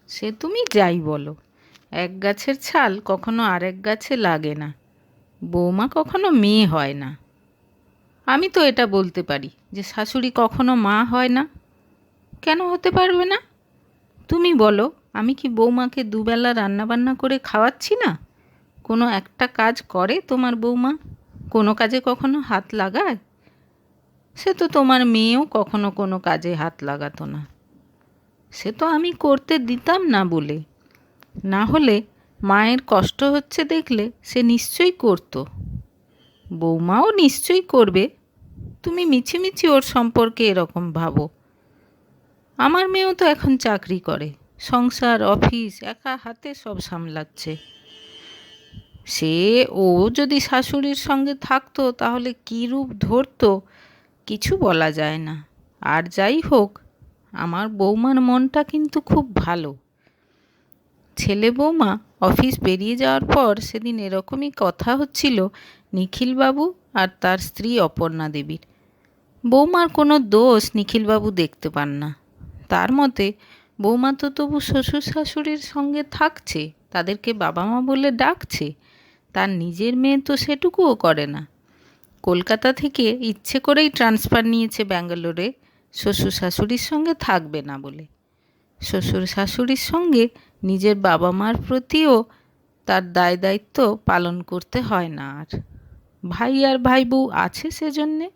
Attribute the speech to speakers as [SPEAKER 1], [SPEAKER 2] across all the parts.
[SPEAKER 1] সে তুমি যাই বলো, এক গাছের ছাল কখনো আরেক গাছে লাগে না। বৌমা কখনো মেয়ে হয় না। আমি তো এটা বলতে পারি যে শাশুড়ি কখনো মা হয় না। কেন হতে পারবে না? তুমি বলো, আমি কি বৌমাকে দুবেলা রান্নাবান্না করে খাওয়াচ্ছি না? কোনো একটা কাজ করে তোমার বৌমা? কোনো কাজে কখনো হাত লাগায়? সে তো তোমার মেয়েও কখনো কোনো কাজে হাত লাগাতো না। সে তো আমি করতে দিতাম না বলে। না হলে মায়ের কষ্ট হচ্ছে দেখলে সে নিশ্চয়ই করতো। বৌমাও নিশ্চয়ই করবে। তুমি মিছিমিছি ওর সম্পর্কে এরকম ভাবো। আমার মেয়েও তো এখন চাকরি করে, সংসার অফিস একা হাতে সব সামলাচ্ছে। সে ও যদি শাশুড়ির সঙ্গে থাকতো তাহলে কী রূপ ধরতো কিছু বলা যায় না। আর যাই হোক, আমার বৌমার মনটা কিন্তু খুব ভালো। ছেলে বৌমা অফিস বেরিয়ে যাওয়ার পর সেদিন এরকমই কথা হচ্ছিল নিখিলবাবু আর তার স্ত্রী অপর্ণা দেবীর। বৌমার কোনো দোষ নিখিলবাবু দেখতে পান না। তার মতে বৌমা তো তবু শ্বশুর শাশুড়ির সঙ্গে থাকছে, তাদেরকে বাবা মা বলে ডাকছে। তার নিজের মেয়ে তো সেটুকুও করে না। কলকাতা থেকে ইচ্ছে করেই ট্রান্সফার নিয়েছে ব্যাঙ্গালোরে, শ্বশুর শাশুড়ির সঙ্গে থাকবে না বলে। শ্বশুর শাশুড়ির সঙ্গে নিজের বাবা মার প্রতিও তার দায় দায়িত্ব পালন করতে হয় না আর। ভাই আর ভাই বউ আছে সেজন্যে।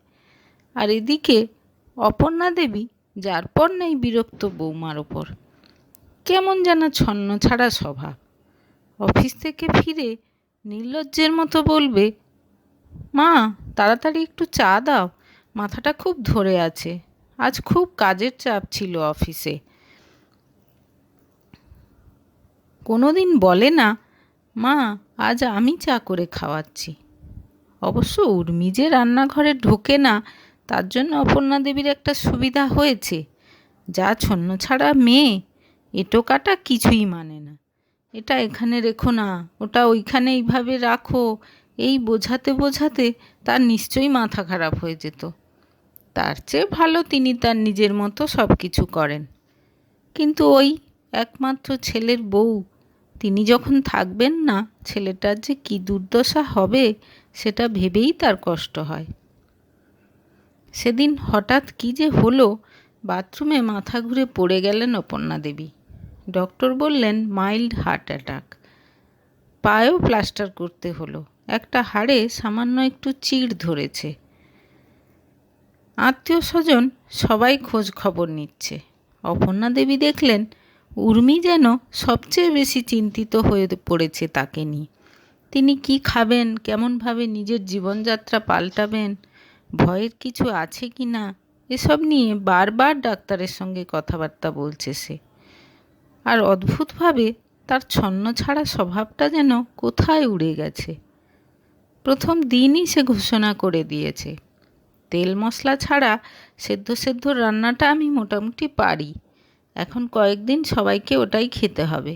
[SPEAKER 1] আর এদিকে অপর্ণা দেবী যার পর নেই বিরক্ত বৌমার ওপর। কেমন যেন ছন্ন ছাড়া স্বভাব। অফিস থেকে ফিরে নির্লজ্জের মতো বলবে, মা তাড়াতাড়ি একটু চা দাও, মাথাটা খুব ধরে আছে, আজ খুব কাজের চাপ ছিল অফিসে। কোনোদিন বলে না, মা আজ আমি চা করে খাওয়াচ্ছি। অবশ্য উর্মি যে রান্নাঘরে ঢোকে না, তার জন্য অপর্ণা দেবীর একটা সুবিধা হয়েছে। যা ছন্নছাড়া মেয়ে, এঁটো কাটা কিছুই মানে না। এটা এখানে রেখো না, ওটা ওইখানে এইভাবে রাখো, এই বোঝাতে বোঝাতে তার নিশ্চয়ই মাথা খারাপ হয়ে যেত। তার চেয়ে ভালো তিনি তার নিজের মতো সব কিছু করেন। কিন্তু ওই একমাত্র ছেলের বউ, তিনি যখন থাকবেন না, ছেলেটার যে কী দুর্দশা হবে সেটা ভেবেই তার কষ্ট হয়। সেদিন হঠাৎ কী যে হলো, বাথরুমে মাথা ঘুরে পড়ে গেলেন অপর্ণা দেবী। ডক্টর বললেন মাইল্ড হার্ট অ্যাটাক। পায়েও প্লাস্টার করতে হলো। একটা হাড়ে সামান্য একটু চিড় ধরেছে। আত্মীয় স্বজন সবাই খোঁজ খবর নিচ্ছে। অপর্ণা দেবী দেখলেন উর্মি যেন সবচেয়ে বেশি চিন্তিত হয়ে পড়েছে তাকে নিয়ে। তিনি কি খাবেন, কেমনভাবে নিজের জীবনযাত্রা পাল্টাবেন, ভয়ের কিছু আছে কি না, এসব নিয়ে বারবার ডাক্তারের সঙ্গে কথাবার্তা বলছে সে। আর অদ্ভুতভাবে তার ছন্নছাড়া স্বভাবটা যেন কোথায় উড়ে গেছে। প্রথম দিনই সে ঘোষণা করে দিয়েছে, তেল মশলা ছাড়া সেদ্ধ সেদ্ধ রান্নাটা আমি মোটামুটি পারি। এখন কয়েকদিন সবাইকে ওটাই খেতে হবে,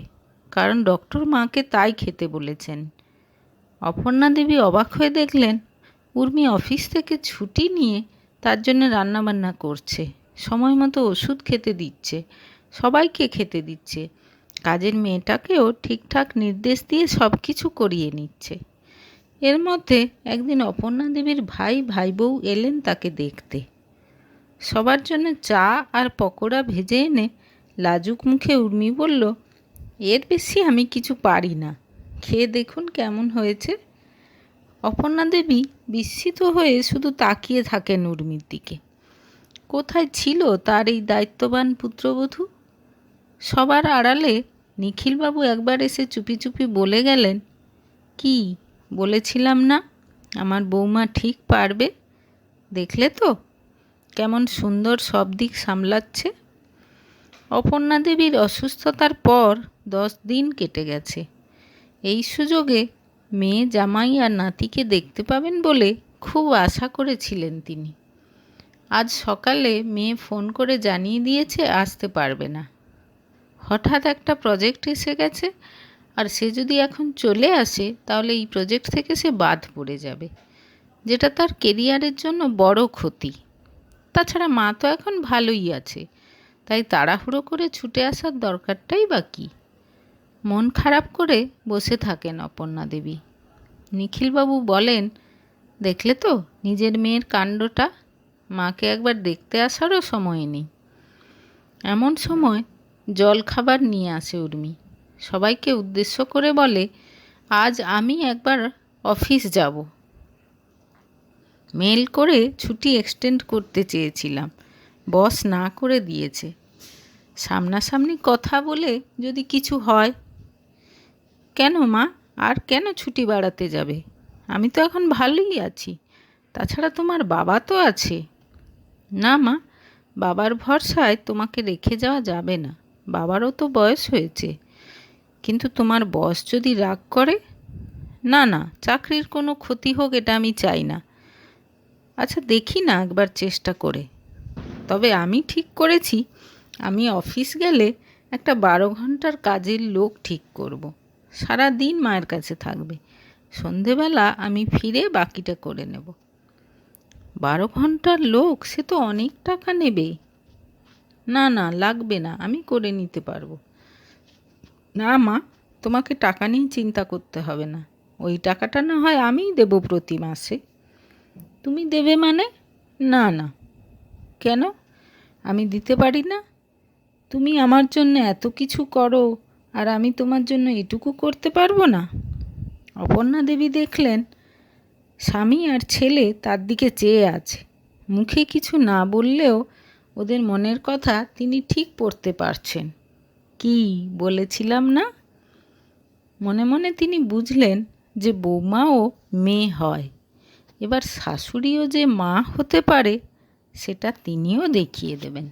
[SPEAKER 1] কারণ ডক্টর মাকে তাই খেতে বলেছেন। অপর্ণা দেবী অবাক হয়ে দেখলেন উর্মি অফিস থেকে ছুটি নিয়ে তার জন্য রান্নাবান্না করছে, সময় মতো ওষুধ খেতে দিচ্ছে, সবাইকে খেতে দিচ্ছে, কাজের মেয়েটাকেও ঠিকঠাক নির্দেশ দিয়ে সব কিছু করিয়ে নিচ্ছে। এর মধ্যে একদিন অপর্ণা দেবীর ভাই বউ এলেন তাকে দেখতে। সবার জন্য চা আর পকোড়া ভেজে এনে লাজুক মুখে উর্মি বলল, এর বেশি আমি কিছু পারি না, খেয়ে দেখুন কেমন হয়েছে। অপর্ণা দেবী বিস্মিত হয়ে শুধু তাকিয়ে থাকেন উর্মির দিকে। কোথায় ছিল তার এই দায়িত্ববান পুত্রবধূ? সবার আড়ালে নিখিলবাবু একবার এসে চুপি চুপি বলে গেলেন, কি বলেছিলাম না আমার বৌমা ঠিক পারবে, দেখলে তো কেমন সুন্দর সব দিক সামলাচ্ছে। অপর্ণা দেবীর অসুস্থতার পর 10 দিন কেটে গেছে। এই সুযোগে মেয়ে জামাই আর নাতিকে দেখতে পাবেন বলে খুব আশা করেছিলেন তিনি। আজ সকালে মেয়ে ফোন করে জানিয়ে দিয়েছে আসতে পারবে না। হঠাৎ একটা প্রজেক্ট এসে গেছে, আর সে যদি এখন চলে আসে তাহলে এই প্রজেক্ট থেকে সে বাদ পড়ে যাবে, যেটা তার কেরিয়ারের জন্য বড় ক্ষতি। তাছাড়া মা তো এখন ভালোই আছে, তাই তাড়াহুড়ো করে ছুটে আসার দরকারটাই বা কী? মন খারাপ করে বসে থাকেন অপর্ণা দেবী। নিখিলবাবু বলেন, দেখলে তো নিজের মেয়ের কাণ্ডটা, মাকে একবার দেখতে আসারও সময় নেই। এমন সময় জল খাবার নিয়ে আসে উর্মি। সবাইকে উদ্দেশ্য করে বলে, আজ আমি একবার অফিস যাব। মেল করে ছুটি এক্সটেন্ড করতে চেয়েছিলাম, বস না করে দিয়েছে। সামনাসামনি কথা বলে যদি কিছু হয়। কেন মা, আর কেন ছুটি বাড়াতে যাবে? আমি তো এখন ভালোই আছি। তাছাড়া তোমার বাবা তো আছে। না মা, বাবার ভরসায় তোমাকে রেখে যাওয়া যাবে না। বাবারও তো বয়স হয়েছে। কিন্তু তোমার বস যদি রাগ করে? না না, চাকরির কোনো ক্ষতি হোক এটা আমি চাই না। আচ্ছা দেখি না একবার চেষ্টা করে। তবে আমি ঠিক করেছি, আমি অফিস গেলে একটা 12 ঘন্টার কাজের লোক ঠিক করব। সারা দিন মায়ের কাছে থাকবে। সন্ধেবেলা আমি ফিরে বাকিটা করে নেব। 12 ঘন্টার লোক, সে তো অনেক টাকা নেবে। না না, লাগবে না, আমি করে নিতে পারবো। না মা, তোমাকে টাকা নিয়ে চিন্তা করতে হবে না। ওই টাকাটা না হয় আমিই দেবো প্রতি মাসে। তুমি দেবে মানে? না না। কেন, আমি দিতে পারি না? তুমি আমার জন্য এত কিছু করো, আর আমি তোমার জন্য এটুকু করতে পারবো না? অপর্ণা দেবী দেখলেন স্বামী আর ছেলে তার দিকে চেয়ে আছে। মুখে কিছু না বললেও ওদের মনের কথা তিনি ঠিক পড়তে পারছেন। কি বলেছিলাম না? মনে মনে তিনি বুঝলেন যে বৌমাও মেয়ে হয়। এবার শাশুড়িও যে মা হতে পারে সেটা তিনিও দেখিয়ে দেবেন।